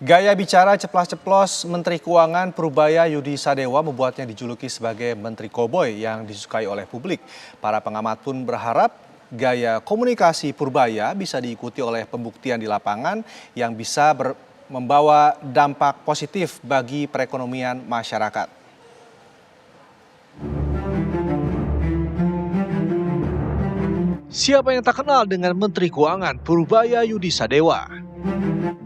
Gaya bicara ceplas-ceplos Menteri Keuangan Purbaya Yudi Sadewa membuatnya dijuluki sebagai Menteri Koboi yang disukai oleh publik. Para pengamat pun berharap gaya komunikasi Purbaya bisa diikuti oleh pembuktian di lapangan yang bisa membawa dampak positif bagi perekonomian masyarakat. Siapa yang tak kenal dengan Menteri Keuangan Purbaya Yudi Sadewa?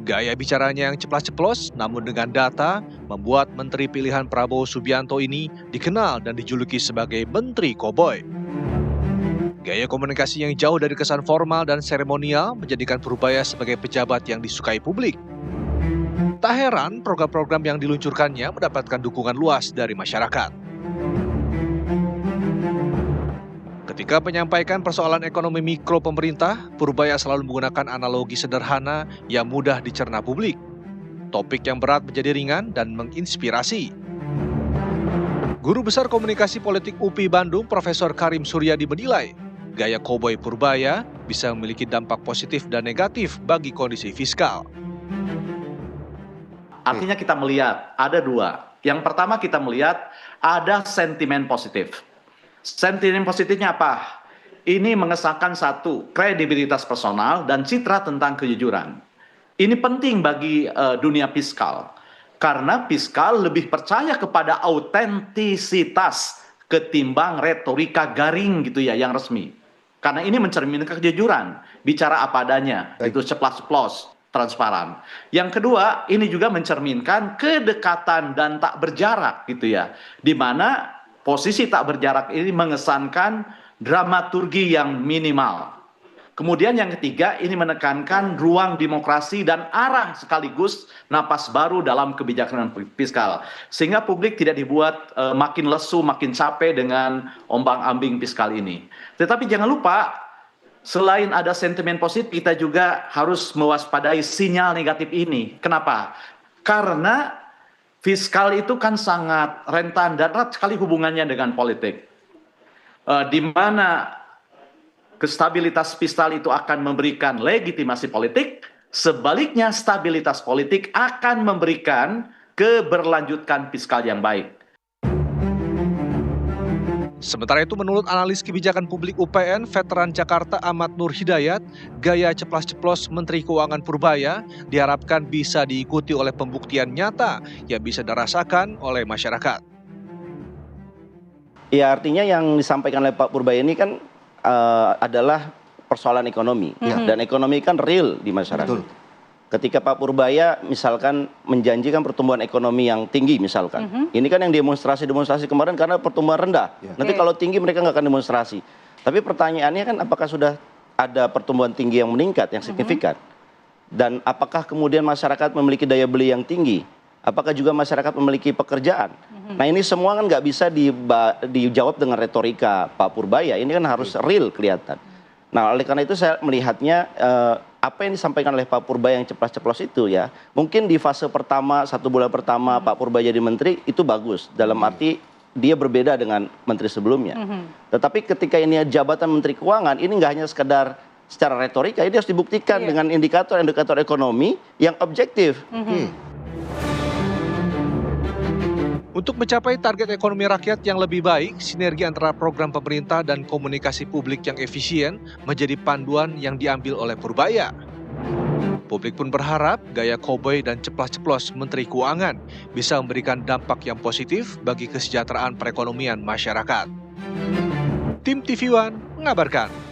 Gaya bicaranya yang ceplas-ceplos namun dengan data membuat Menteri pilihan Prabowo Subianto ini dikenal dan dijuluki sebagai Menteri Koboi. Gaya komunikasi yang jauh dari kesan formal dan seremonial menjadikan Purbaya sebagai pejabat yang disukai publik. Tak heran program-program yang diluncurkannya mendapatkan dukungan luas dari masyarakat. Ketika menyampaikan persoalan ekonomi mikro pemerintah, Purbaya selalu menggunakan analogi sederhana yang mudah dicerna publik. Topik yang berat menjadi ringan dan menginspirasi. Guru Besar Komunikasi Politik UPI Bandung, Profesor Karim Suryadi menilai, gaya koboi Purbaya bisa memiliki dampak positif dan negatif bagi kondisi fiskal. Artinya kita melihat ada dua. Yang pertama kita melihat ada sentimen positif. Sentimen positifnya apa? Ini mengesahkan satu, kredibilitas personal dan citra tentang kejujuran. Ini penting bagi dunia fiskal. Karena fiskal lebih percaya kepada autentisitas ketimbang retorika garing gitu ya, yang resmi. Karena ini mencerminkan kejujuran, bicara apa adanya, itu ceplas-ceplos, transparan. Yang kedua, ini juga mencerminkan kedekatan dan tak berjarak gitu ya. Di mana posisi tak berjarak ini mengesankan dramaturgi yang minimal. Kemudian yang ketiga, ini menekankan ruang demokrasi dan arah sekaligus napas baru dalam kebijakan fiskal. Sehingga publik tidak dibuat makin lesu, makin capek dengan ombang-ambing fiskal ini. Tetapi jangan lupa, selain ada sentimen positif, kita juga harus mewaspadai sinyal negatif ini. Kenapa? Karena fiskal itu kan sangat rentan dan erat sekali hubungannya dengan politik. Di mana stabilitas fiskal itu akan memberikan legitimasi politik, sebaliknya stabilitas politik akan memberikan keberlanjutan fiskal yang baik. Sementara itu menurut analis kebijakan publik UPN, veteran Jakarta Ahmad Nur Hidayat, gaya ceplas-ceplos Menteri Keuangan Purbaya diharapkan bisa diikuti oleh pembuktian nyata yang bisa dirasakan oleh masyarakat. Ya, artinya yang disampaikan oleh Pak Purbaya ini kan adalah persoalan ekonomi, dan ekonomi kan real di masyarakat. Betul. Ketika Pak Purbaya misalkan menjanjikan pertumbuhan ekonomi yang tinggi misalkan, ini kan yang demonstrasi kemarin karena pertumbuhan rendah. Nanti kalau tinggi mereka nggak akan demonstrasi. Tapi pertanyaannya kan apakah sudah ada pertumbuhan tinggi yang meningkat, yang signifikan? Dan apakah kemudian masyarakat memiliki daya beli yang tinggi? Apakah juga masyarakat memiliki pekerjaan? Nah ini semua kan nggak bisa dijawab dengan retorika Pak Purbaya. Ini kan harus real kelihatan. Nah oleh karena itu saya melihatnya apa yang disampaikan oleh Pak Purbaya yang ceplas-ceplos itu ya, mungkin di fase pertama, 1 bulan pertama Pak Purbaya jadi menteri itu bagus. Dalam arti dia berbeda dengan menteri sebelumnya. Tetapi ketika ini jabatan Menteri Keuangan, ini nggak hanya sekedar secara retorika, ini harus dibuktikan dengan indikator-indikator ekonomi yang objektif. Untuk mencapai target ekonomi rakyat yang lebih baik, sinergi antara program pemerintah dan komunikasi publik yang efisien menjadi panduan yang diambil oleh Purbaya. Publik pun berharap gaya koboi dan ceplas-ceplos Menteri Keuangan bisa memberikan dampak yang positif bagi kesejahteraan perekonomian masyarakat. Tim TV One mengabarkan.